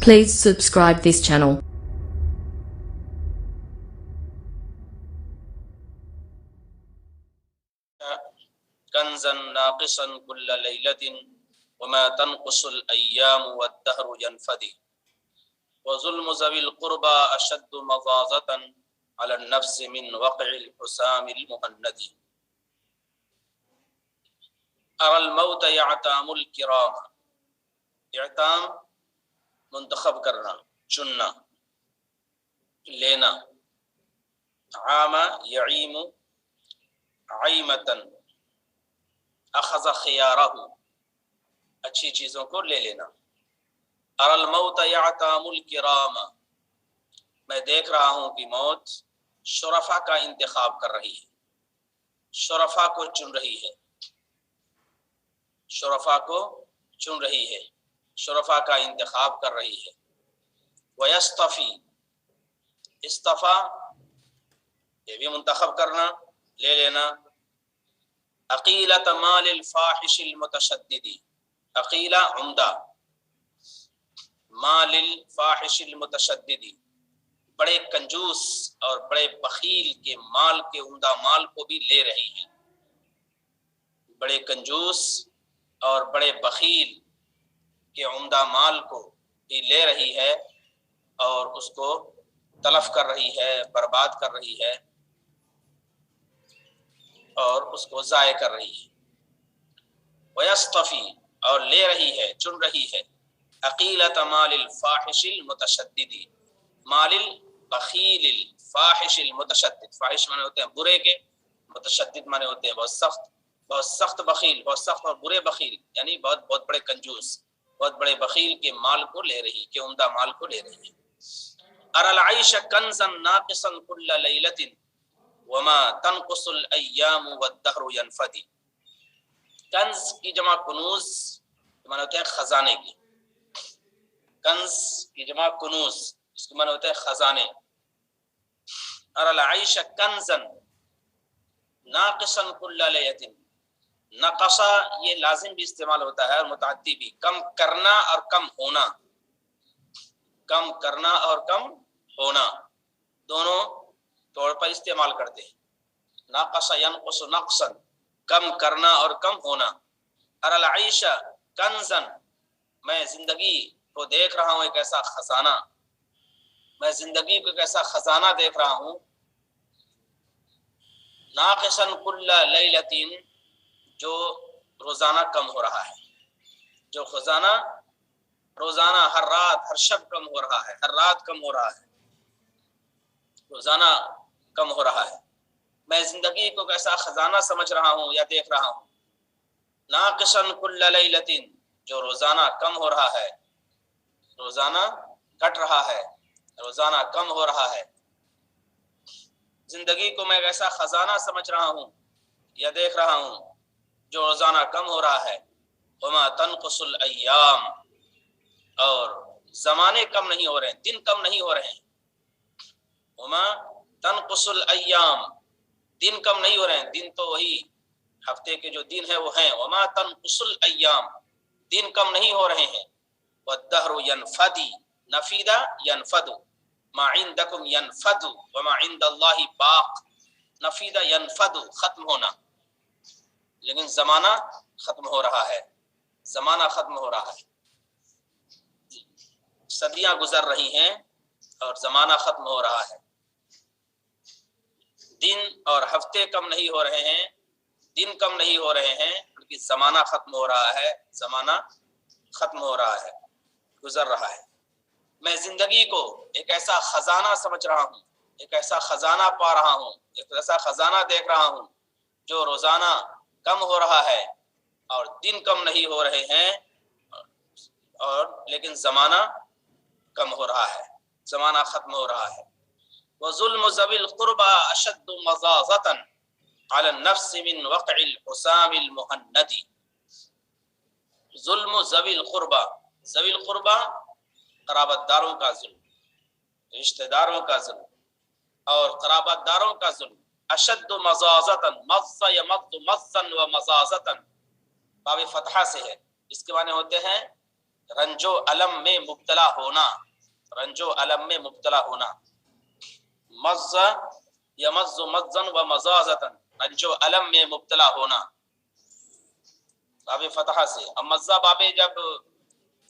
Please subscribe this channel. كنزا ناقصا كل ليلة وما تنقص الأيام والدهر ينفدي وظلم ذوي القربى أشد مضاضة على النفس من وقع الحسام المهند أرى الموت يعتام الكرام. اعتام منتخب کرنا، چننا، لینا. عام یعیم عیمتن، اخذ خیارہ، اچھی چیزوں کو لے لینا. ارى الموت یعتام الکرام، میں دیکھ رہا ہوں کہ موت شرفا کا انتخاب کر رہی ہے، شرفا کو چن رہی ہے، شرفا کو چن رہی ہے، شرفا کا انتخاب کر رہی ہے. ویستفی، استفا یہ بھی منتخب کرنا، لے لینا. عقیلۃ مال الفاحش المتشدد، عقیلہ عمدہ، مال الفاحش المتشدد بڑے کنجوس اور بڑے بخیل کے مال کے عمدہ مال کو بھی لے رہی ہے. بڑے کنجوس اور بڑے بخیل کے عمدہ مال کو بھی لے رہی ہے اور اس کو تلف کر رہی ہے، برباد کر رہی ہے اور اس کو ضائع کر رہی ہے. ویستفی، اور لے رہی ہے، چن رہی ہے. عقیلۃ مال الفاحش المتشدد، مال البخیل الفاحش المتشدد، فاحش مانے ہوتے ہیں برے کے، متشدد مانے ہوتے ہیں بہت سخت، بہت سخت بخیل، بہت سخت اور برے بخیل، یعنی بہت بہت بڑے کنجوس، بہت بڑے بخیل کے مال کو لے رہی، کے عمدہ مال کو لے رہی ہے. ارى العيش كنزا ناقصا كل ليلة وما تنقص الايام والدهر ينفدي. کنز کی جمع کنوز معنی ہوتے ہیں خزانے کی، کنز کی جمع کنوز، اس کے معنی ہوتے ہیں خزانے. ارى العيش كنزا ناقصا كل ليلة، نقصا یہ لازم بھی استعمال ہوتا ہے اور متعدی بھی، کم کرنا اور کم ہونا، کم کرنا اور کم ہونا دونوں طور پر استعمال کرتے ہیں. ناقص ینقص نقصا، کم کرنا اور کم ہونا. ارى العيش کنزا، میں زندگی کو دیکھ رہا ہوں ایک ایسا خزانہ، میں زندگی کو ایک ایسا خزانہ دیکھ رہا ہوں. ناقصا كل ليلة، جو روزانہ کم ہو رہا ہے، جو خزانہ روزانہ ہر رات ہر شب کم ہو رہا ہے، ہر رات کم ہو رہا ہے، روزانہ کم ہو رہا ہے. میں زندگی کو کیسا خزانہ سمجھ رہا ہوں یا دیکھ رہا ہوں. ناقصا كل ليلة، جو روزانہ کم ہو رہا ہے، روزانہ گھٹ رہا ہے، روزانہ کم ہو رہا ہے. زندگی کو میں ایسا خزانہ سمجھ رہا ہوں یا دیکھ رہا ہوں جو روزانہ کم ہو رہا ہے. وما تنقص الايام، اور زمانے کم نہیں ہو رہے ہیں، دن کم نہیں ہو رہے ہیں. وما تنقص الايام، دن کم نہیں ہو رہے ہیں، دن تو وہی ہفتے کے جو دن ہیں وہ ہیں. وما تنقص الايام، دن کم نہیں ہو رہے ہیں. والدهر ينفدي، نفد ينفد، ما عندكم ينفد وما عند الله باق. نفد ينفد، ختم ہونا، لیکن زمانہ ختم ہو رہا ہے، زمانہ ختم ہو رہا ہے. صدیاں گزر رہی ہیں اور زمانہ ختم ہو رہا ہے. دن اور ہفتے کم نہیں ہو رہے ہیں، دن کم نہیں ہو رہے ہیں، بلکہ زمانہ ختم ہو رہا ہے، زمانہ ختم ہو رہا ہے، گزر رہا ہے. میں زندگی کو ایک ایسا خزانہ سمجھ رہا ہوں، ایک ایسا خزانہ پا رہا ہوں، ایک ایسا خزانہ دیکھ رہا ہوں جو روزانہ کم ہو رہا ہے اور دن کم نہیں ہو رہے ہیں، اور لیکن زمانہ کم ہو رہا ہے، زمانہ ختم ہو رہا ہے. وظلم ذوی القربى اشد مضاضة على النفس من وقع الحسام المهند. ظلم ذوی القربى، ذوی القربى قرابت داروں کا ظلم، رشتہ داروں کا ظلم اور قرابت داروں کا ظلم. اشد مضاضة، مض یمض مضا و مضاضة، باب فتحہ سے ہے، اس کے معنی ہوتے ہیں رنج و الم میں مبتلا ہونا، رنج و الم میں مبتلا ہونا. مز یمز مزن و مزازتن، رنج و الم میں مبتلا ہونا باب فتحہ سے. اب مزہ باب جب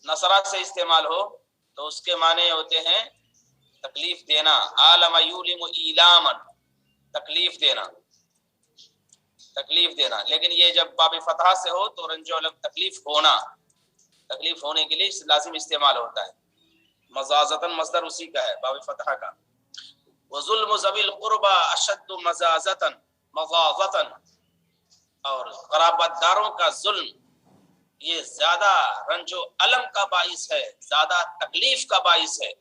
نصرہ سے استعمال ہو تو اس کے معنی ہوتے ہیں تکلیف دینا. عالم یولم ایلاما، تکلیف دینا، تکلیف دینا. لیکن یہ جب باب فتحہ سے ہو تو رنج و الم تکلیف ہونا، تکلیف ہونے کے لیے لازم استعمال ہوتا ہے. مزازتن مصدر اسی کا ہے باب فتحہ کا. وظلم ذوی القربى اشد مزازتن، مغاظتن، اور قرابت داروں کا ظلم یہ زیادہ رنج و الم کا باعث ہے، زیادہ تکلیف کا باعث ہے،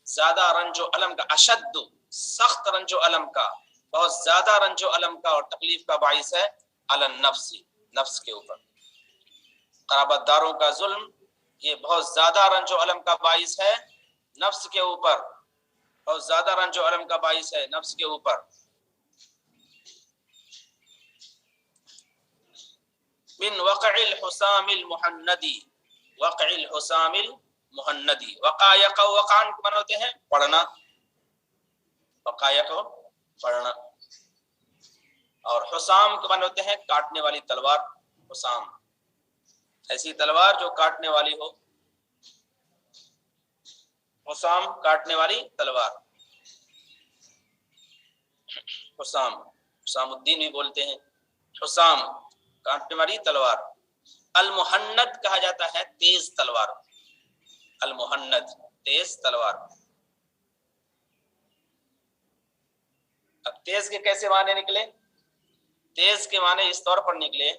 زیادہ رنج و الم کا. اشد سخت رنج و الم کا، بہت زیادہ رنج و الم کا اور تکلیف کا باعث ہے. علی النفس، نفس کے اوپر. قرابت داروں کا ظلم یہ بہت زیادہ رنج و الم کا باعث ہے نفس کے اوپر، بہت زیادہ رنج و الم کا باعث ہے نفس کے اوپر. من وقع الحسام المحندی، وقع الحسام المحندی. وقع یقع وقعن من ہوتے ہیں پڑھنا، وقع یقع پڑھنا، اور حسام کے من ہوتے ہیں کاٹنے والی تلوار. حسام ایسی تلوار جو کاٹنے والی ہو، حسام کاٹنے والی تلوار. حسام، حسام الدین بھی بولتے ہیں، حسام کاٹنے والی تلوار. المحند کہا جاتا ہے تیز تلوار، المحند تیز تلوار. اب تیز کے کیسے معنی نکلے؟ تیز کے معنی اس طور پر نکلے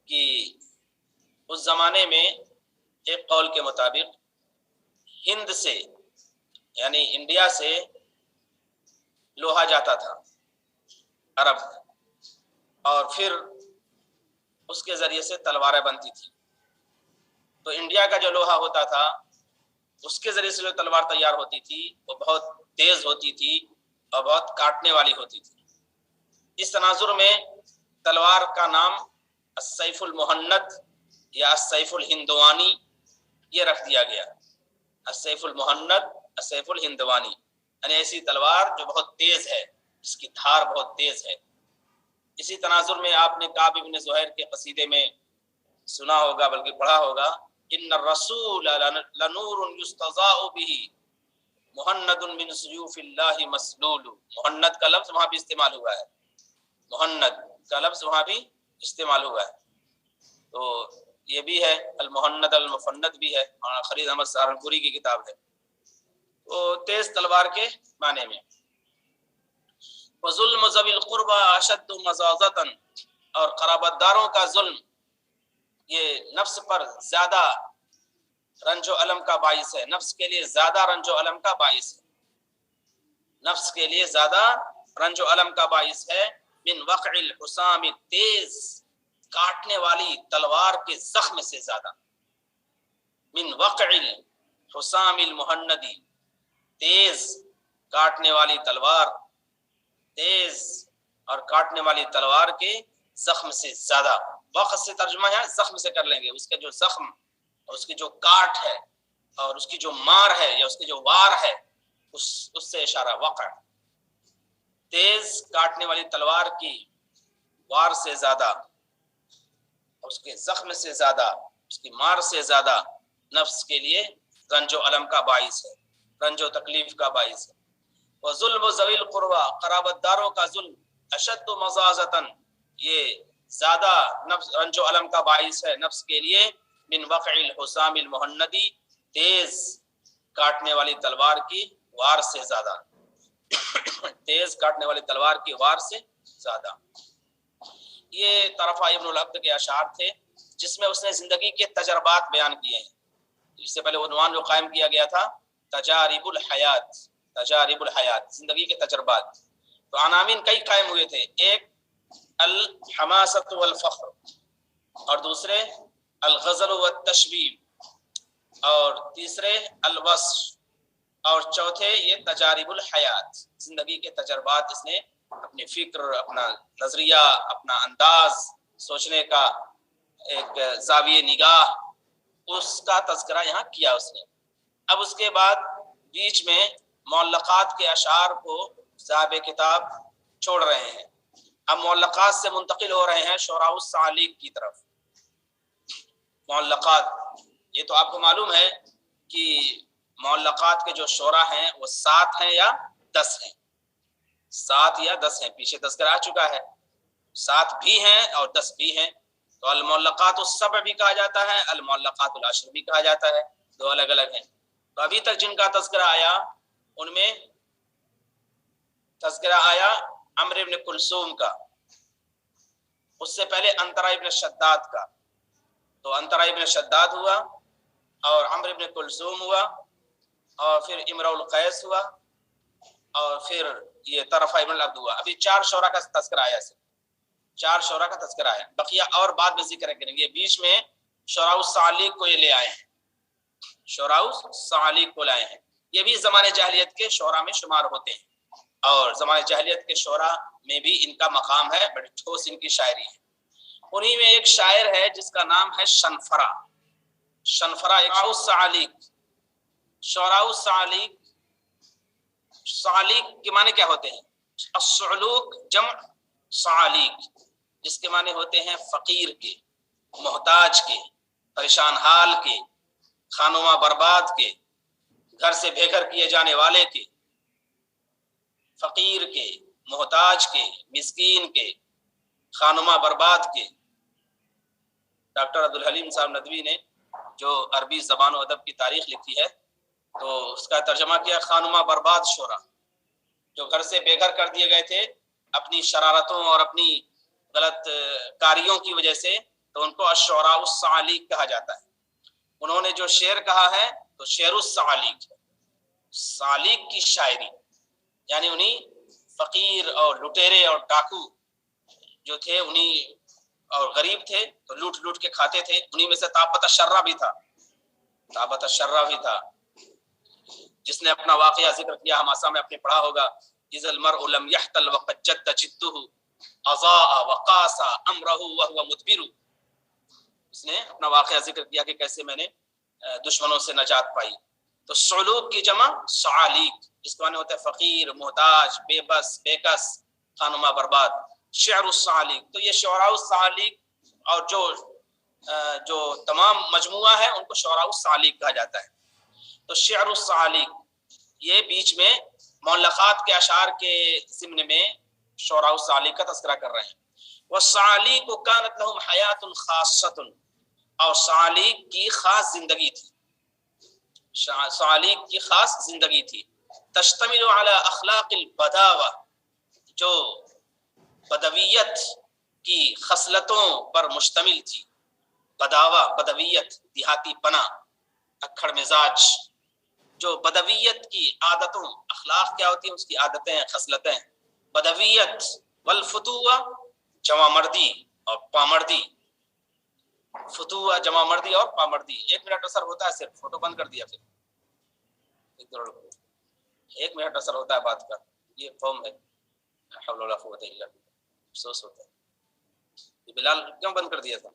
کہ اس زمانے میں ایک قول کے مطابق ہند سے یعنی انڈیا سے لوہا جاتا تھا عرب، اور پھر اس کے ذریعے سے تلواریں بنتی تھی. تو انڈیا کا جو لوہا ہوتا تھا اس کے ذریعے سے جو تلوار تیار ہوتی تھی وہ بہت تیز ہوتی تھی اور بہت کاٹنے والی ہوتی تھی. اس تناظر میں تلوار کا نام السیف المحند یا السیف الہندوانی یہ رکھ دیا گیا. السیف المحند، السیف الہندوانی، یعنی ایسی تلوار جو بہت تیز ہے، اس کی دھار بہت تیز ہے. اسی تناظر میں آپ نے کعب ابن زہیر کے قصیدے میں سنا ہوگا بلکہ پڑھا ہوگا، ان الرسول لنور یستضاء به محند من سیوف اللہ مسلول. محند کا لفظ وہاں بھی استعمال ہوا ہے، محند کا لفظ وہاں بھی استعمال ہوا ہے. تو یہ بھی ہے، المحند المفند بھی ہے، اور خلیل احمد سہارنپوری کی کتاب ہے. تو تیز تلوار کے معنی میں. وظلم ذوی القربى اشد مزازۃ، اور قرابت داروں کا ظلم یہ نفس پر زیادہ رنج و الم کا باعث ہے، نفس کے لیے زیادہ رنج و الم کا باعث ہے، نفس کے لیے زیادہ رنج و الم کا باعث ہے. من وقع الحسام، تیز کاٹنے والی تلوار کے زخم سے زیادہ. من وقع الحسام المحندی، تیز کاٹنے والی تلوار، تیز اور کاٹنے والی تلوار کے زخم سے زیادہ. وقت سے ترجمہ ہے زخم سے کر لیں گے، اس کے جو زخم اور اس کی جو کاٹ ہے اور اس کی جو مار ہے یا اس کی جو وار ہے اس سے اشارہ. وقع تیز کاٹنے والی تلوار کی وار سے زیادہ، اس کے زخم سے زیادہ، اس کی مار سے زیادہ نفس کے لیے رنج و الم کا باعث ہے، رنج و تکلیف کا باعث ہے. وظلم ذوی القربى، قرابت داروں کا ظلم، اشد مزازۃ، یہ زیادہ نفس رنج و الم کا باعث ہے نفس کے لیے. من وقع الحسام المحندی، تیز کاٹنے والی تلوار کی وار سے زیادہ، تیز کاٹنے والی تلوار کی وار سے زیادہ. یہ طرفہ ابن العبد کے اشعار تھے جس میں اس نے زندگی کے تجربات بیان کیے ہیں. اس سے پہلے عنوان جو قائم کیا گیا تھا تجارب الحیات، تجارب الحیات، زندگی کے تجربات. تو عناوین کئی قائم ہوئے تھے، ایک الحماسۃ والفخر، اور دوسرے الغزل والتشبیب، اور تیسرے الوصف، اور چوتھے یہ تجارب الحیات، زندگی کے تجربات. اس نے اپنی فکر، اپنا نظریہ، اپنا انداز سوچنے کا، ایک زاویہ نگاہ اس کا تذکرہ یہاں کیا اس نے. اب اس کے بعد بیچ میں معلقات کے اشعار کو صاحب کتاب چھوڑ رہے ہیں. اب معلقات سے منتقل ہو رہے ہیں شعراء الصعالیق کی طرف. معلقات یہ تو آپ کو معلوم ہے کہ معلقات کے جو شعراء ہیں وہ 7 ہیں یا 10 ہیں. 7 یا 10 ہیں، پیچھے تذکرہ آ چکا ہے. 7 بھی ہیں اور 10 بھی ہیں. تو المعلقات السبع بھی کہا جاتا ہے، المعلقات العشر بھی کہا جاتا ہے، دو الگ الگ ہیں. تو ابھی تک جن کا تذکرہ آیا ان میں تذکرہ آیا عمرو ابن کلثوم کا، اس سے پہلے انطرا ابن شداد کا. تو انطرا ابن شداد ہوا اور عمرو ابن کلثوم ہوا اور پھر امرؤ القیس ہوا اور پھر یہ طرفہ ابن العبد ہوا. ابھی 4 شعراء کا تذکرہ آیا ہے، 4 شعراء کا تذکرہ آیا. بقیہ اور بعد میں ذکر کریں گے. بیچ میں شعراء الصعالیق کو یہ لے آئے ہیں، شعراء الصعالیق کو لائے ہیں. یہ بھی زمانے جاہلیت کے شعراء میں شمار ہوتے ہیں اور زمانے جاہلیت کے شعراء میں بھی ان کا مقام ہے، بڑی ٹھوس ان کی شاعری ہے. انہی میں ایک شاعر ہے جس کا نام ہے شنفرہ. شنفرہ شعراء الصعالیق. شعراء الصعالیق، صعالیق کے معنی کیا ہوتے ہیں؟ الصعلوق جمع صعالیق، جس کے معنی ہوتے ہیں فقیر کے، محتاج کے، پریشان حال کے، خانوما برباد کے، گھر سے بے گھر کیے جانے والے کے، فقیر کے، محتاج کے، مسکین کے، خانوما برباد کے. ڈاکٹر عبدالحلیم صاحب ندوی نے جو عربی زبان و ادب کی تاریخ لکھی ہے تو اس کا ترجمہ کیا خانوما برباد شعراء، جو گھر سے بے گھر کر دیے گئے تھے اپنی شرارتوں اور اپنی غلط کاریوں کی وجہ سے، تو ان کو الشعراء الصعالیق کہا جاتا ہے. انہوں نے جو شعر کہا ہے تو شعر الصعالیق ہے، صعالیق کی شاعری. یعنی انہی فقیر اور لٹیرے اور ڈاکو جو تھے انہی اور غریب تھے تو لوٹ لوٹ کے کھاتے تھے، انہی میں سے طابت الشرہ بھی تھا. طابت الشرہ بھی تھا جس نے اپنا واقعہ ذکر کیا، ہماسا میں اپنے پڑھا ہوگا. اذا المرء لم يحتل وقد جد جده اضاء وقاس امره وهو مدبر. اس نے اپنا واقعہ ذکر کیا کہ کیسے میں نے دشمنوں سے نجات پائی. تو صعلوق کی جمع صعالیق، اس کو معنی ہوتا ہے فقیر، محتاج، بے بس، بے کس، خانوما برباد. شعر الصعالیق، تو یہ شعراء الصعالیق اور جو تمام مجموعہ ہے ان کو شعراء الصعالیق کہا جاتا ہے. تو شعر الصعالیق یہ بیچ میں معلقات کے اشعار کے ضمن میں شعراء الصعالیق کا تذکرہ کر رہے ہیں. والصعالیق كانت لهم حیات خاصۃ، اور صعالیق کی خاص زندگی تھی، صعالیق کی خاص زندگی تھی. تشتمل على اخلاق البداوہ، جو بدویت کی خصلتوں پر مشتمل تھی. بداوہ، بدویت، دیہاتی پنا، اکھڑ مزاج. جو بدویت کی عادتوں، اخلاق کیا ہوتی ہیں؟ اس کی عادتیں، خصلتیں. بدویت والفتوہ، جمع مردی اور پامردی. فتوہ جمع مردی اور پامردی. 1 منٹ اثر ہوتا ہے، صرف فوٹو بند کر دیا. پھر 1 منٹ اثر ہوتا ہے بات کا. یہ فارم ہے، حول ولا قوت الا باللہ. افسوس ہوتا ہے. یہ بلال کیوں بند کر دیا تھا؟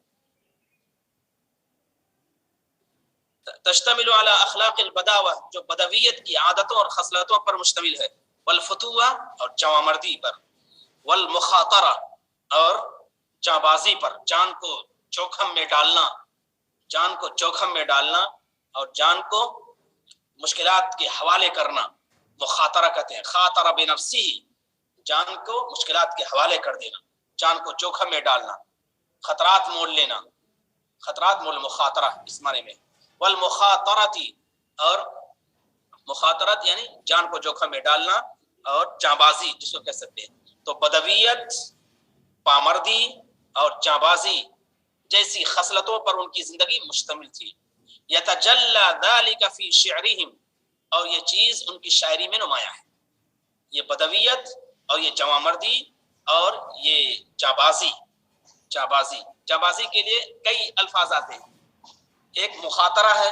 تشتمل علی اخلاق البداوہ، جو بدویت کی عادتوں اور خصلتوں پر مشتمل ہے. والفتوہ، اور جوان مردی پر. والمخاطرہ، اور جاں بازی پر، جان کو جوخم میں ڈالنا، جان کو جوخم میں ڈالنا اور جان کو مشکلات کے حوالے کرنا. مخاطرہ کہتے ہیں، خاطر بنفسہ، جان کو مشکلات کے حوالے کر دینا، جان کو جوخم میں ڈالنا، خطرات مول لینا. خطرات مول مخاطرہ اس معنی میں. والمخاطرتی، اور مخاطرت یعنی جان کو جوخم میں ڈالنا اور جانبازی جس کو کہہ سکتے ہیں. تو بدویت، پامردی اور جانبازی جیسی خصلتوں پر ان کی زندگی مشتمل تھی. یتجلی ذلک فی شعرہم، اور یہ چیز ان کی شاعری میں نمایاں ہے. یہ بدویت اور یہ جوان مردی اور یہ جانبازی. جانبازی کے لیے کئی الفاظ آتے ہیں. ایک مخاطرہ ہے،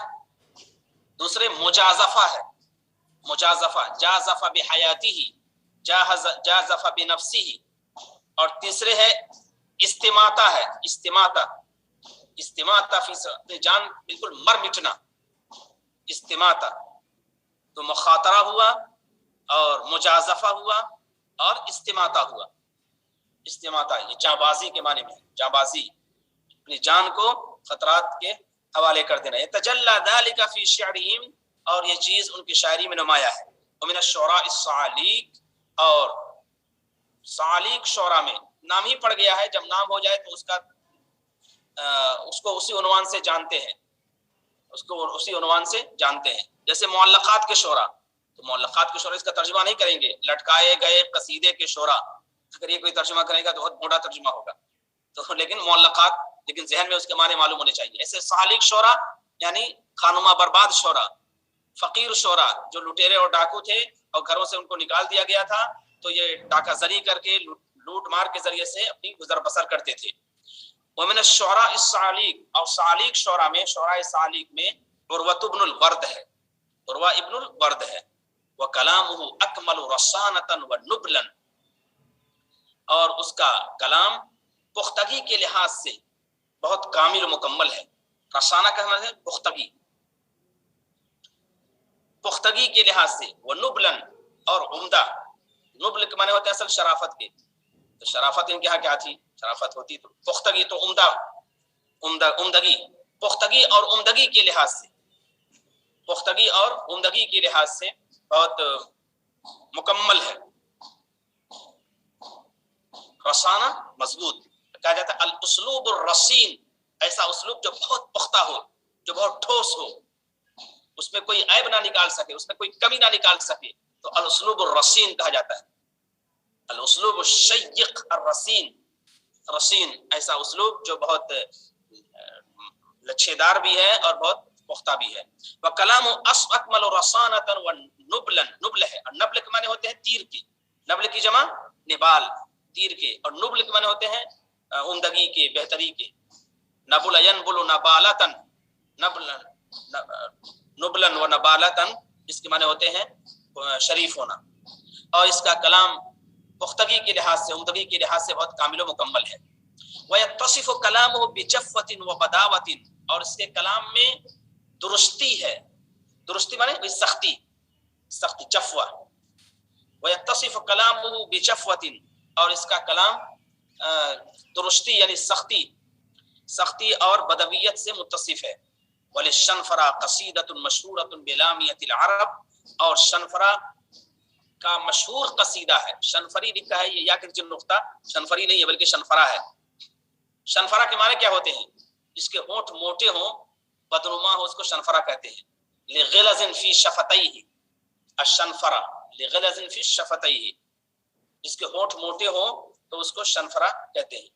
دوسرے مجازفہ ہے. مجازفہ، جازف بحیاتہ، جازف بنفسہ. اور تیسرے ہے استماتہ ہے، استماتہ. استماتہ فی اپنی جان بالکل مر مٹنا، استماتہ تو مخاطرہ ہوا اور مجازفہ ہوا اور استماتہ ہوا. استماتہ یہ جاں بازی کے معنی میں، جاں بازی، اپنی جان کو خطرات کے حوالے کر دینا. یتجلی ذلک فی شعرہم، اور یہ چیز ان کی شاعری میں نمایاں ہے. ومن الشعراء الصعاليق، اور صعاليق شعراء میں نام ہی پڑ گیا ہے، جب نام ہو جائے تو اس کو اسی عنوان سے جانتے ہیں، اس کو اسی عنوان سے جانتے ہیں. جیسے معلقات کے شعراء، تو معلقات کے شعراء اس کا ترجمہ نہیں کریں گے، لٹکائے گئے قصیدے کے شعراء، اگر یہ کوئی ترجمہ کرے گا تو بہت موٹا ترجمہ ہوگا. تو لیکن معلقات، لیکن ذہن میں اس کے معنی معلوم ہونے چاہیے. ایسے صعاليق شعراء یعنی خانمہ برباد شعراء، فقیر شعراء جو لٹیرے اور ڈاکو تھے اور گھروں سے ان کو نکال دیا گیا تھا، تو یہ ڈاکہ زری کر کے لوٹ مار کے ذریعے سے اپنی گزر بسر کرتے تھے. ومن الشعراء الصعاليق، اور صعاليق شعراء میں، شعراء صعاليق میں عروۃ بن الورد ہے، عروہ ابن الورد ہے. وکلامہ اکمل رسانۃ ونبلا، اور اس کا کلام پختگی کے لحاظ سے بہت کامل و مکمل ہے. رسانہ کا مطلب ہے پختگی، پختگی کے لحاظ سے. ونبلا، اور عمدہ. نبل کے معنی ہوتے ہیں اصل شرافت کے، تو شرافت ان کے یہاں کیا تھی؟ شرافت ہوتی تو پختگی، تو عمدہ، عمدگی، پختگی اور عمدگی کے لحاظ سے، پختگی اور عمدگی کے لحاظ سے بہت مکمل ہے. رسانہ مضبوط کہا جاتا ہے. الاسلوب الرصین، ایسا اسلوب جو بہت پختہ ہو، جو بہت ٹھوس ہو، اس میں کوئی عیب نہ نکال سکے، اس میں کوئی کمی نہ نکال سکے، تو الاسلوب الرصین کہا جاتا ہے. الاسلوب الشیق الرصین، رصین ایسا اسلوب جو بہت لچھے دار بھی ہے اور بہت پختہ بھی ہے. وکلام اکمل رسانۃ ونبلا، نبل ہے، اور نبل کے معنی ہوتے ہیں تیر کے، نبل کی جمع نبال، تیر کے، اور نبل کے معنی ہوتے ہیں عمدگی کے، بہتری کے. نبل ینبل نبالۃ، نبلا و نبالۃ، اس کے معنی ہوتے ہیں شریف ہونا. اور اس کا کلام پختگی کے لحاظ سے، عمدگی کے لحاظ سے بہت کامل و مکمل ہے. وَيَتَّصِفُ كَلَامُهُ بِجَفْوَةٍ وَبَدَاوَةٍ، اور اس کے کلام میں درستی ہے. درستی معنی کوئی سختی، سختی، جفوہ. وَيَتَّصِفُ كَلَامُهُ بِجَفْوَةٍ، اور اس کا کلام درستی یعنی سختی، سختی اور بدویت سے متصف ہے. وَلِلشَّنْفَرَا قَصِيدَةٌ مَشْهُورَةٌ بِلَامِيَةِ الْعَرَبِ، اور شنفرا کا مشہور قصیدہ ہے. شنفری لکھا ہے، یہ یا کہ نقطہ شنفری نہیں ہے بلکہ شنفرا ہے. شنفرا کے معنی کیا ہوتے ہیں؟ جس کے ہونٹ موٹے ہوں، بدنما ہو، اس کو شنفرا کہتے ہیں. لغلظ فی شفتیہ، الشنفرا لغلظ فی شفتیہ، جس کے ہونٹ موٹے ہوں تو اس کو شنفرا کہتے ہیں.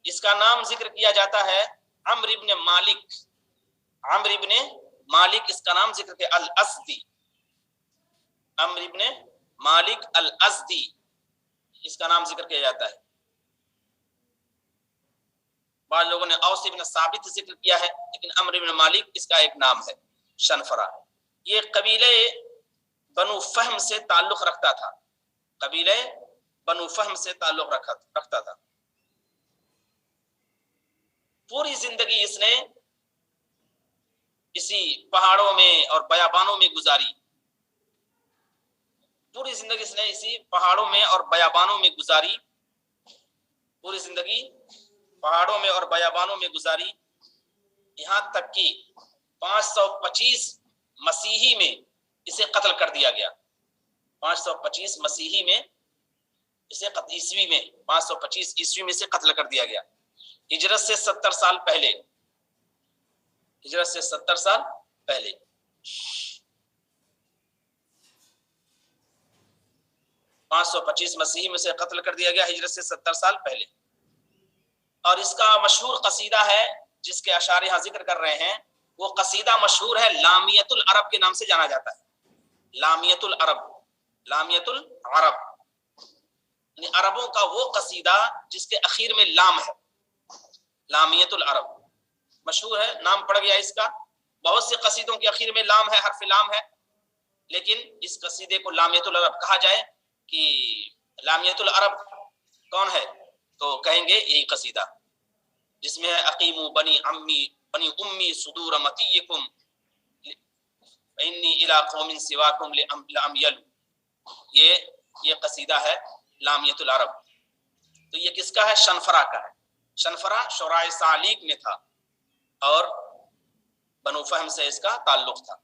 اس کا نام ذکر کیا جاتا ہے عمرو ابن مالک، عمرو ابن مالک اس کا نام ذکر کیا، الازدی، عمرو ابن مالک الازدی اس کا نام ذکر کیا جاتا ہے. بعض لوگوں نے اوس ابن ثابت ذکر کیا ہے، لیکن عمرو ابن مالک اس کا ایک نام ہے، شنفرا. یہ قبیلے بنو فہم سے تعلق رکھتا تھا، قبیلے بنو فہم سے تعلق رکھتا تھا. پوری زندگی اس نے اسی پہاڑوں میں اور بیابانوں میں گزاری، پوری زندگی اس نے اسی پہاڑوں میں اور بیابانوں میں گزاری، پوری زندگی پہاڑوں میں اور بیابانوں میں گزاری، یہاں تک کہ 525 مسیحی میں اسے قتل کر دیا گیا. 525 مسیحی میں اسے عیسوی میں 525 عیسوی میں اسے قتل کر دیا گیا. ہجرت سے 70 سال پہلے، ہجرت سے 70 سال پہلے. 525 مسیحی میں سے قتل کر دیا گیا ہجرت سے 70 سال پہلے. اور اس کا مشہور قصیدہ ہے جس کے اشعار یہاں ذکر کر رہے ہیں، وہ قصیدہ مشہور ہے، لامیۃ العرب کے نام سے جانا جاتا ہے. لامیۃ العرب، لامیۃ العرب یعنی عربوں کا وہ قصیدہ جس کے اخیر میں لام ہے. لامیۃ العرب مشہور ہے، نام پڑ گیا اس کا. بہت سے قصیدوں کے اخیر میں لام ہے، حرف لام ہے، لیکن اس قصیدے کو لامیۃ العرب کہا جائے کہ لامیۃ العرب کون ہے تو کہیں گے یہی قصیدہ. جس میں ہے اقیموا بنی امی صدور مطیکم انی الی قوم سواکم لامیل. یہ قصیدہ ہے لامیۃ العرب. تو یہ کس کا ہے؟ شنفرہ کا ہے. شنفرہ شعراء صعالیق میں تھا اور بنو فہم سے اس کا تعلق تھا.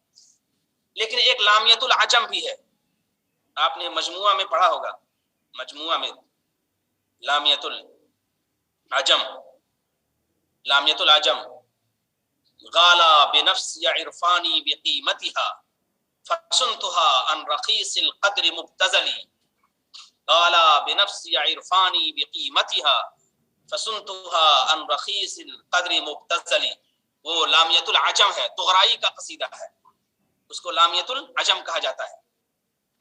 لیکن ایک لامیۃ العجم بھی ہے، آپ نے مجموعہ میں پڑھا ہوگا، مجموعہ میں لامیۃ العجم، لامیۃ العجم غالا بنفسی عرفانی بقیمتها فصنتها عن رخیص القدر مبتذلی، غالا بنفسی عرفانی بقیمتها فصنتها عن رخیص القدر مبتذلی. وہ لامیۃ العجم ہے، طغرائی کا قصیدہ ہے، اس کو لامیۃ العجم کہا جاتا ہے.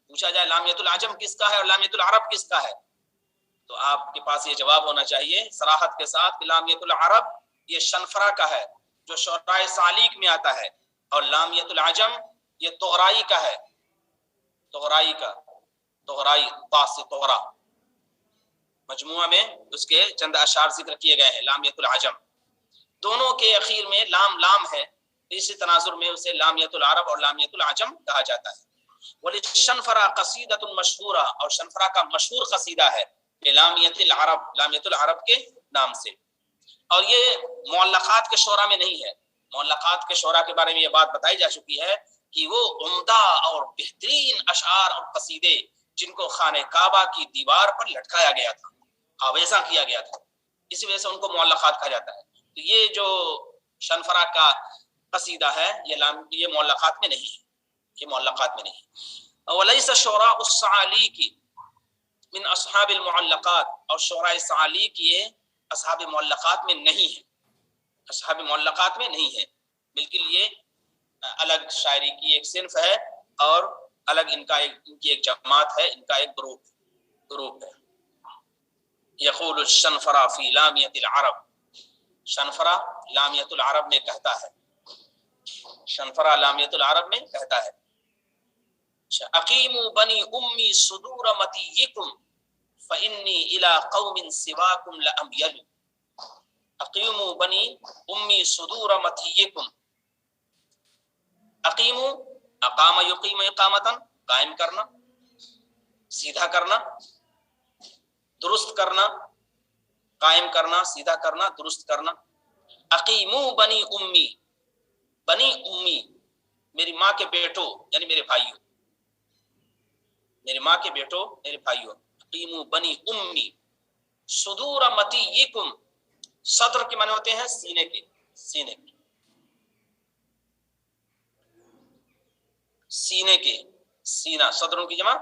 پوچھا جائے لامیۃ العجم کس کا ہے اور لامیۃ العرب کس کا ہے، تو آپ کے پاس یہ جواب ہونا چاہیے صراحت کے ساتھ کہ لامیۃ العرب یہ شنفرہ کا ہے جو شعراء صعالیق میں آتا ہے، اور لامیۃ العجم یہ طغرائی کا ہے، طغرائی کا، طغرائی طاس سے طغرا. مجموعہ میں اس کے چند اشعار ذکر کیے گئے ہیں لامیۃ العجم. دونوں کے اخیر میں لام لام ہے، اسی تناظر میں اسے لامیۃ العرب اور لامیۃ العجم کہا جاتا ہے. وَلِلشَّنْفَرَةِ قَصِيدَةٌ مشہورہ، اور شنفرہ کا مشہور قصیدہ ہے لامیۃ العرب، لامیۃ العرب کے نام سے. اور یہ معلقات کے شعراء میں نہیں ہے. معلقات کے شعراء کے بارے میں یہ بات بتائی جا چکی ہے کہ وہ عمدہ اور بہترین اشعار اور قصیدے جن کو خانہ کعبہ کی دیوار پر لٹکایا گیا تھا، آویزاں کیا گیا تھا، اسی وجہ سے ان کو معلقات کہا جاتا ہے. تو یہ جو شنفرہ کا قصیدہ ہے یہ معلقات میں نہیں ہے، یہ معلقات میں نہیں. وَلَيْسَ شُعَرَاءُ الصَّعَالِيقِ من اصحاب المعلقات، اور شعراء صعالیق یہ اصحاب معلقات میں نہیں ہے، اصحاب معلقات میں نہیں ہے، بالکل یہ الگ شاعری کی ایک صنف ہے اور الگ ان کی ایک جماعت ہے، ان کا ایک گروپ ہے. یقول الشنفرہ فی لامیۃ العرب، شنفرہ لامیۃ العرب میں کہتا ہے، شنفرہ لامیۃ العرب میں کہتا ہے اقیموا بنی امی صدور مطیکم فانی الی قوم سواکم لامیل. اقیموا بنی امی صدور مطیکم، اقیموا اقام یقیم اقامتا، قائم کرنا، سیدھا کرنا، درست کرنا، قائم کرنا، سیدھا کرنا، درست کرنا. اقیموا بنی امی، بنی امی میری ماں کے بیٹوں یعنی میرے بھائیوں، میری ماں کے بیٹوں میرے بھائیوں. اقیموا بنی امی صدور مطیکم، صدر کے معنی ہوتے ہیں سینے کے، سینے کے، سینے کے، سینہ، صدروں کی جمع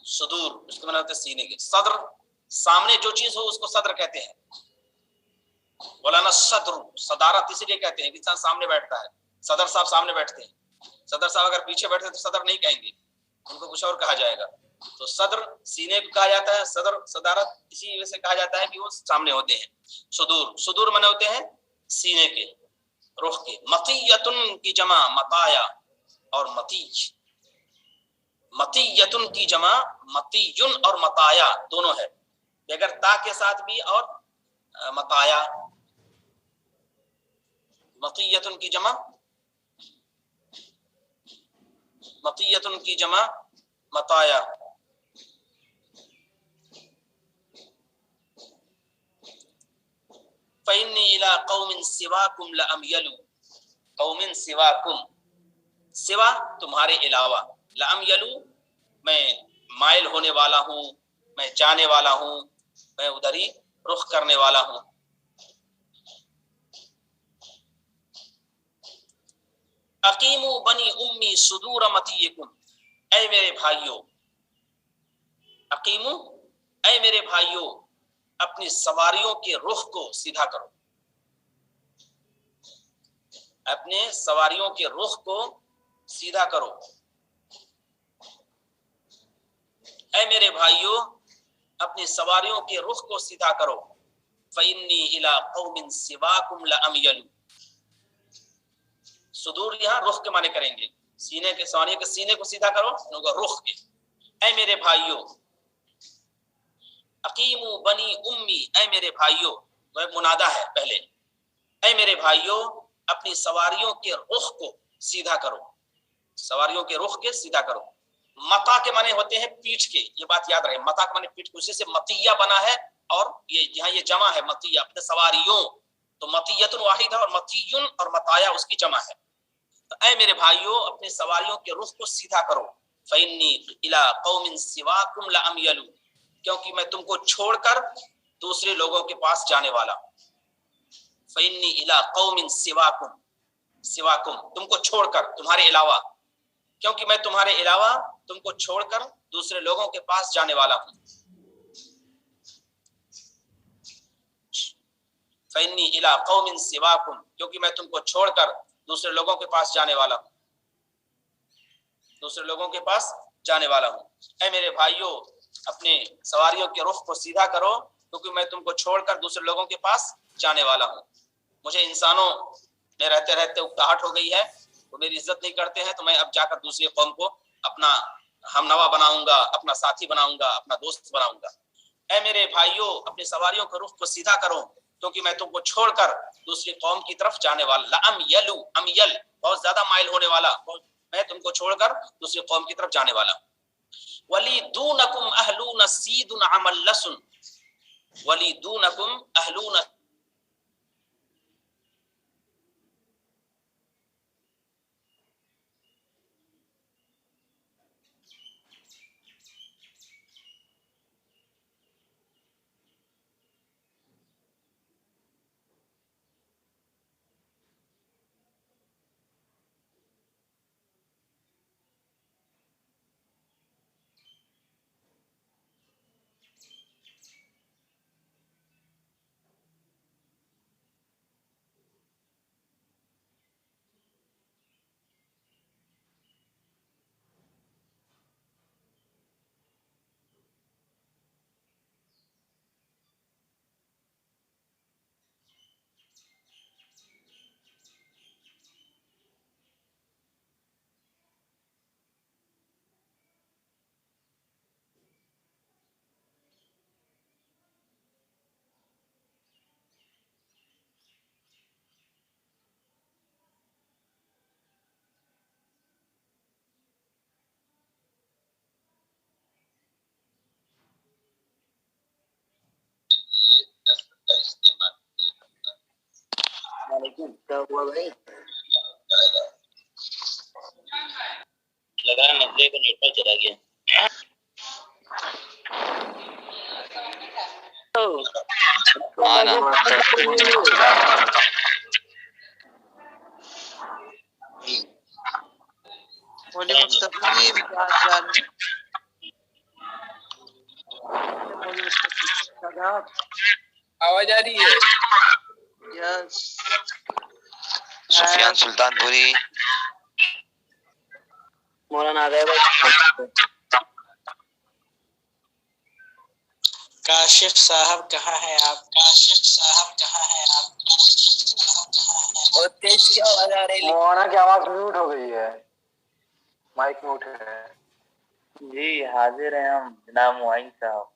صدور، اس کے معنی ہوتے ہیں سینے کے. صدر سامنے جو چیز ہو اس کو صدر کہتے ہیں. مولانا صدر، صدارت اسی لیے کہتے ہیں کہ انسان سامنے بیٹھتا ہے، صدر صاحب سامنے بیٹھتے ہیں. صدر صاحب اگر پیچھے بیٹھتے تو صدر نہیں کہیں گے، ان کو کچھ اور کہا جائے گا. تو صدر سینے کو کہا جاتا ہے، صدر صدارت اسی وجہ سے کہا جاتا ہے کہ وہ سامنے ہوتے ہیں. صدور، صدور معنی ہوتے ہیں سینے کے، رخ کے. مطیتن کی جمع مطایا اور مطیج، مطیتن کی جمع مطیجن اور مطایا دونوں ہے، بغیر تا کے ساتھ بھی اور مطایا. مطیتن کی جمع، مطیتن کی جمع مطایا. فإني إلى قوم سواكم لأميل، قوم سواكم، سوا تمہارے علاوہ، لأميل میں مائل ہونے والا ہوں، میں جانے والا ہوں، میں ادھر ہی رخ کرنے والا ہوں. اقیموا بنی امی صدور مطیکم، اے میرے بھائیوں، اقیموا اے میرے بھائیوں اپنی سواریوں کے رخ کو سیدھا کرو، اپنے سواریوں کے رخ کو سیدھا کرو. اے میرے بھائیوں اپنی سواریوں کے رخ کو سیدھا کرو. فإنی إلی قوم سواکم لأمیل، صدور یہاں رخ کے معنی کریں گے، سینے کے، سواریوں کے سینے کو سیدھا کرو، رخ کے. اے میرے بھائیوں، اقیموا بنی امی، اے میرے بھائیوں وہ ایک منادا ہے پہلے. اے میرے بھائیوں اپنی سواریوں کے رخ کو سیدھا کرو، سواریوں کے رخ کے سیدھا کرو. متا کے معنی ہوتے ہیں پیٹھ کے، یہ بات یاد رہے، متا کے معنی پیٹھ کے، اسی سے مطیہ بنا ہے. اور یہ جمع ہے مطیہ، اپنے سواریوں، تو مطیۃ واحد ہے، اور مطیٌ اور مطایا اس کی جمع ہے. تو اے میرے بھائیوں اپنی سواریوں کے رخ کو سیدھا کرو. فإنی الی قوم سواکم لأمیل، کیونکہ میں تم کو چھوڑ کر دوسرے لوگوں کے پاس جانے والا ہوں. فإنی الی قوم سواکم، تم کو چھوڑ کر، تمہارے علاوہ، کیونکہ میں تمہارے علاوہ تم کو چھوڑ کر دوسرے لوگوں کے پاس جانے والا ہوں. فإنی الی قوم سواکم، کیونکہ میں تم کو چھوڑ کر دوسرے لوگوں کے پاس جانے والا ہوں، دوسرے لوگوں کے پاس جانے والا ہوں. اے میرے بھائیوں اپنے سواریوں کے رخ کو سیدھا کرو، کیونکہ میں تم کو چھوڑ کر دوسرے لوگوں کے پاس جانے والا ہوں. مجھے انسانوں میں رہتے رہتے اکتاہٹ ہو گئی ہے، وہ میری عزت نہیں کرتے ہیں، تو میں اب جا کر دوسری قوم کو اپنا ہم نوا بناؤں گا، اپنا ساتھی بناؤں گا، اپنا دوست بناؤں گا. اے میرے بھائیوں اپنی سواریوں کے رخ کو سیدھا کرو، کیونکہ میں تم کو چھوڑ کر دوسری قوم کی طرف جانے والا. لأمیل، امیل بہت زیادہ مائل ہونے والا، میں تم کو چھوڑ کر دوسری قوم کی طرف جانے والا. ولی دونکم اہلون سید عملس، ولی دونکم اہلون. لگا نبے کو نیٹ پر چلا گیا. آواز آ رہی ہے؟ یس. سفیان سلطان پوری، مولانا آ گئے بھائی. کاشف صاحب کہاں ہیں آپ؟ کاشف صاحب کہاں ہیں آپ؟ بہت تیز کیا آواز آ رہی ہے؟ مولانا کی آواز میوٹ ہو گئی ہے، مائک میوٹ ہے. جی حاضر ہیں ہم جناب معین صاحب.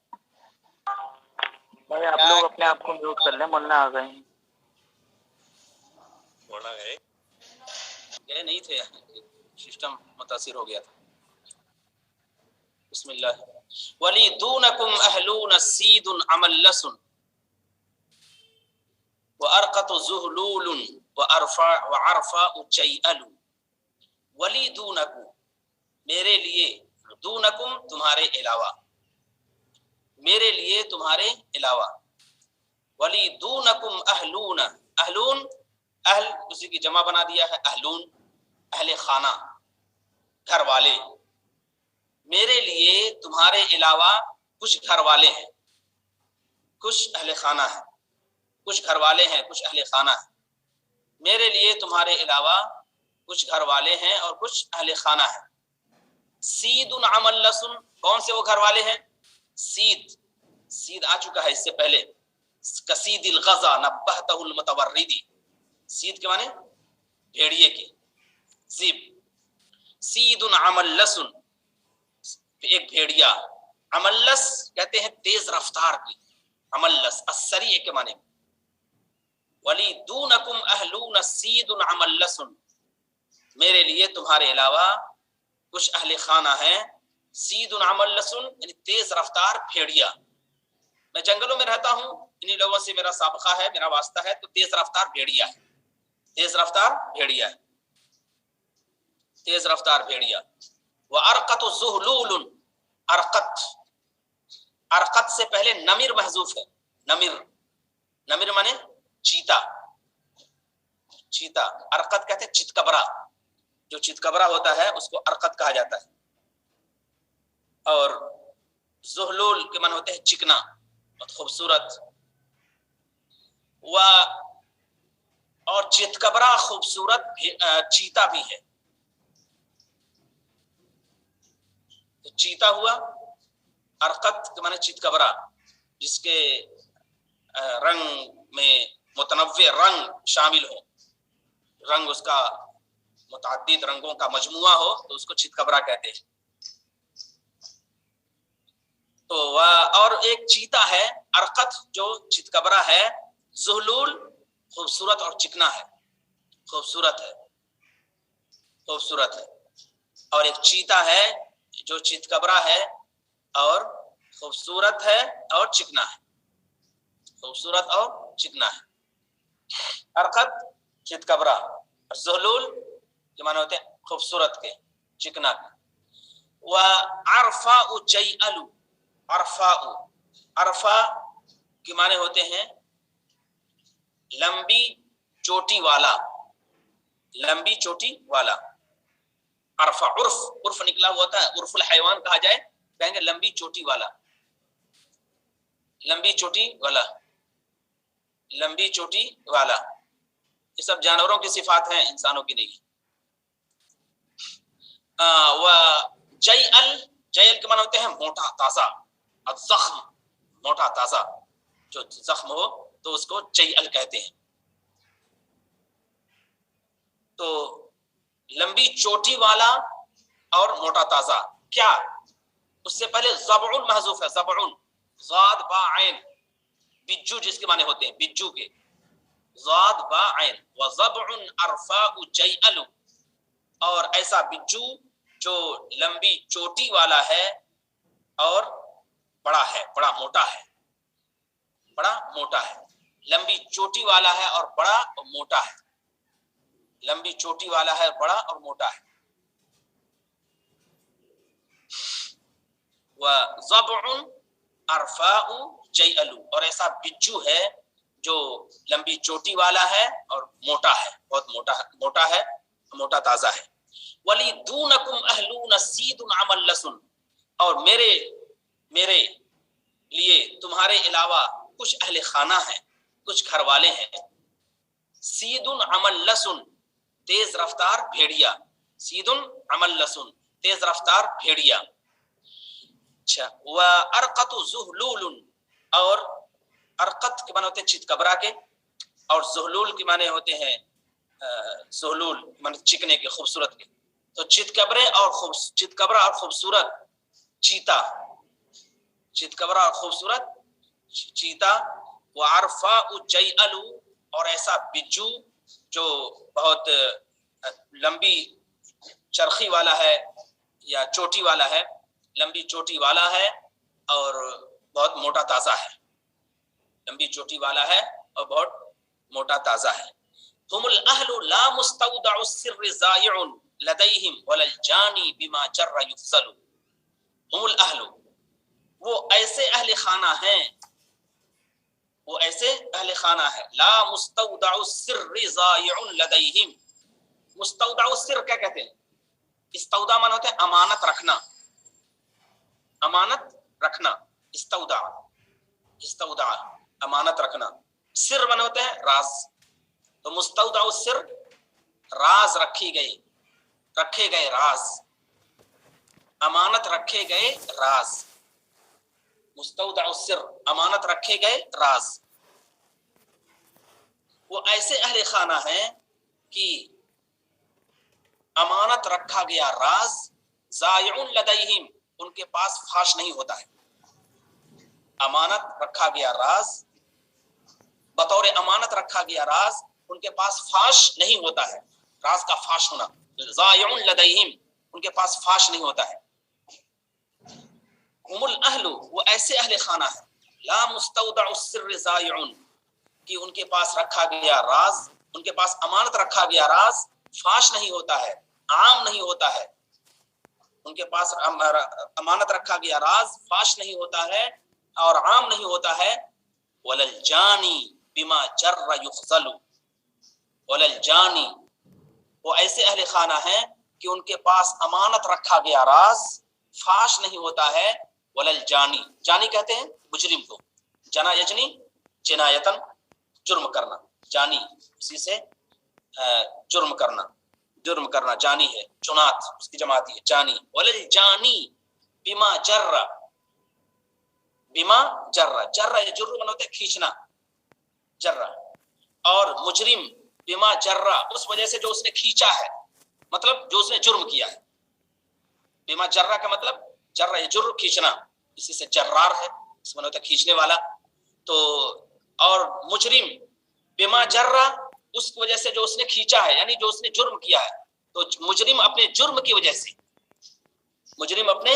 بھائی آپ لوگ اپنے آپ کو میوٹ کر لیں، مولانا آ گئے ہیں. مولانا گئے نہیں تھے، سسٹم متاثر ہو گیا تھا. بسم اللہ. ولی دونکم اہلون سید عملس وارقط زہلول وعرفاء جیئل. ولی دونکم، میرے لیے، دونکم تمہارے علاوہ، میرے لیے تمہارے علاوہ. ولی دونکم اہلون، اہلون اہل اسی کی جمع بنا دیا ہے اہلون، اہل خانہ، گھر والے. میرے لیے تمہارے علاوہ کچھ گھر والے ہیں، کچھ اہل خانہ ہیں، کچھ گھر والے ہیں، کچھ اہل خانہ ہیں. میرے لیے تمہارے علاوہ کچھ گھر والے ہیں اور کچھ اہل خانہ ہیں. سید عملس، کون سے وہ گھر والے ہیں؟ سید، سید آ چکا ہے اس سے پہلے. کسید الغزا نبہتہ المتوردی، سید کے معنی بھیڑیے کے، زیب. سید عملس، ایک بھیڑیا. عملس کہتے ہیں تیز رفتار کی، عملس السریع کے معنی. ولی دونکم اہلون سید عملس، میرے لیے تمہارے علاوہ کچھ اہل خانہ ہیں، سید عملس یعنی تیز رفتار بھیڑیا. میں جنگلوں میں رہتا ہوں، انہی لوگوں سے میرا سابقہ ہے، میرا واسطہ ہے، تو تیز رفتار بھیڑیا ہے، تیز رفتار بھیڑیا ہے، تیز رفتار بھیڑیا. وارقت ذہلول، ارقت، ارقت سے پہلے نمر محذوف ہے. نمر، نمر مانے چیتا، چیتا. ارقت کہتے ہیں چتکبرا، جو چتکبرا ہوتا ہے اس کو ارقت کہا جاتا ہے. اور ذہلول کے معنی ہوتے ہیں چکنا، بہت خوبصورت. اور چتکبرا خوبصورت چیتا بھی ہے. تو چیتا ہوا، ارقت کے معنی چتکبرا، جس کے رنگ میں متنوع رنگ شامل ہو، رنگ اس کا متعدد رنگوں کا مجموعہ ہو تو اس کو چتکبرا کہتے ہیں. تو اور ایک چیتا ہے ارقت جو چتکبرا ہے. ذہلول خوبصورت اور چکنا ہے، خوبصورت ہے، خوبصورت ہے. اور ایک چیتا ہے جو چتکبرا ہے اور خوبصورت ہے اور چکنا ہے، خوبصورت اور چکنا ہے. ارقت چتکبرا، اور ذہلول کے معنی ہوتے ہیں خوبصورت کے، چکنا کے. وعرفاء جیئل، عرفاء، عرفا کے معنی ہوتے ہیں لمبی چوٹی والا، لمبی چوٹی والا. عرفا، عرف، عرف نکلا ہوا تھا، عرف الحیوان کہا جائے کہیں گے لمبی چوٹی والا، لمبی چوٹی والا، لمبی چوٹی والا. یہ سب جانوروں کی صفات ہیں، انسانوں کی نہیں. وجیئل، جیئل کے معنی ہوتے ہیں موٹا تازہ، الزخم، موٹا تازہ، جو زخم ہو تو اس کو جیئل کہتے ہیں. تو لمبی چوٹی والا اور موٹا تازہ. کیا اس سے پہلے ضبع محذوف ہے، ضبع، ضاد با عین، بجو جس کے معنی ہوتے ہیں، بجو کے، ضاد با عین. وضبع ارفاء جیئل، اور ایسا بجو جو لمبی چوٹی والا ہے اور بڑا ہے، بڑا موٹا ہے، بڑا موٹا ہے. لمبی چوٹی والا ہے اور بڑا اور موٹا ہے، لمبی چوٹی والا ہے، بڑا اور موٹا ہے. وضبع ارفاء جیئل، اور ایسا بجو ہے جو لمبی چوٹی والا ہے اور موٹا ہے، بہت موٹا، موٹا ہے، موٹا تازہ ہے. ولی دونکم اہلون سید عملس، اور میرے لیے تمہارے علاوہ کچھ اہل خانہ ہیں، کچھ گھر والے ہیں. سید عملس، تیز رفتار بھیڑیا، سید عملس، تیز رفتار بھیڑیا. اچھا. وارقت ذہلول، اور ارقت کے معنی ہوتے ہیں چتکبرا کے، اور ذہلول کے معنی ہوتے ہیں ذہلول معنی چکنے کے، خوبصورت کے. تو چتکبرا اور خوبصورت چیتا، چتکبرا اور خوبصورت چیتا. وعرفاء جیئل، اور ایسا بجو جو بہت لمبی چرخی والا ہے یا چوٹی والا ہے، لمبی چوٹی والا ہے اور بہت موٹا تازہ ہے، لمبی چوٹی والا ہے اور بہت موٹا تازہ ہے. هم الاهل لا مستودع السر زائع لديهم ولا الجاني بما جر يفضل. هم الاهل، وہ ایسے اہل خانہ ہیں، وہ ایسے اہل خانہ ہے. لا مستودع السر زائع لديهم، مستودع السر کیا کہتے ہیں؟ استودع معنی ہوتا ہے امانت رکھنا، امانت رکھنا. استودع، استودع امانت رکھنا. سر معنی ہوتا ہے راز. تو مستودع السر راز رکھی گئی، رکھے گئے راز، امانت رکھے گئے راز. مستودع السر امانت رکھے گئے راز. وہ ایسے اہل خانہ ہیں کہ امانت رکھا گیا راز، ضائع لدیہم ان کے پاس فاش نہیں ہوتا ہے. امانت رکھا گیا راز بطور امانت رکھا گیا راز ان کے پاس فاش نہیں ہوتا ہے، راز کا فاش ہونا، ضائع لدیہم ان کے پاس فاش نہیں ہوتا ہے. ہم الاہل وہ ایسے اہل خانہ ہیں، لا مستودع السر ضائع کہ ان کے پاس رکھا گیا راز، ان کے پاس امانت رکھا گیا راز فاش نہیں ہوتا ہے، عام نہیں ہوتا ہے. ان کے پاس امانت رکھا گیا راز فاش نہیں ہوتا ہے اور عام نہیں ہوتا ہے. وللجانی بما جر یخزل، وللجانی وہ ایسے اہل خانہ ہیں کہ ان کے پاس امانت رکھا گیا راز فاش نہیں ہوتا ہے. وللجانی جانی کہتے ہیں مجرم کو، جنا یجنی جنایتن جرم کرنا، جانی اسی سے جرم کرنا جانی ہے، جنات اس کی جماعت ہے جانی. وللجانی بما جر، بما جر، جر یجر بنا ہوتا ہے کھینچنا، جر، اور مجرم بما جر اس وجہ سے جو اس نے کھینچا ہے، مطلب جو اس نے جرم کیا ہے. بما جر کا مطلب جر یجر کھینچنا، اسی سے جرار ہے، اس میں ہوتا ہے کھینچنے والا. تو اور مجرم بما جر اس وجہ سے جو اس نے کھینچا ہے، یعنی جو اس نے جرم کیا ہے. تو مجرم اپنے جرم کی وجہ سے، مجرم اپنے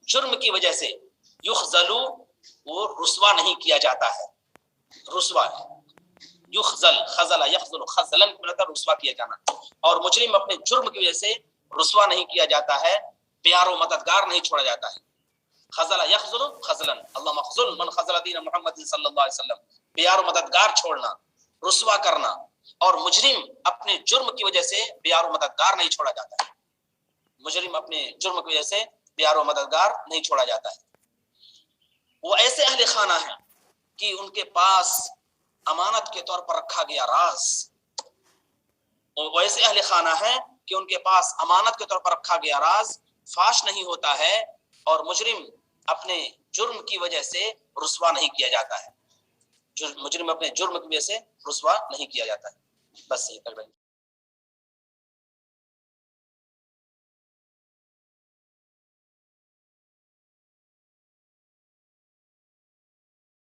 جرم کی وجہ سے یخزلو وہ رسوا نہیں کیا جاتا ہے. رسوا یخزل، خزل یخزل خزلن مطلب رسوا کیا جانا. اور مجرم اپنے جرم کی وجہ سے رسوا نہیں کیا جاتا ہے، پیار و مددگار نہیں چھوڑا جاتا ہے. خزل یخزل خزلن، اللہم اخذل من خزل دین محمد صلی اللہ علیہ وسلم، پیار و مددگار چھوڑنا، رسوا کرنا. اور مجرم اپنے جرم کی وجہ سے پیار و مددگار نہیں چھوڑا جاتا ہے، مجرم اپنے جرم کی وجہ سے پیار و مددگار نہیں چھوڑا جاتا ہے. وہ ایسے اہل خانہ ہیں کہ ان کے پاس امانت کے طور پر رکھا گیا راز، وہ ایسے اہل خانہ ہیں کہ ان کے پاس امانت کے طور پر رکھا گیا راز فاش نہیں ہوتا ہے اور مجرم اپنے جرم کی وجہ سے رسوا نہیں کیا جاتا ہے، مجرم اپنے جرم کی وجہ سے رسوا نہیں کیا جاتا ہے. بس یہی تک.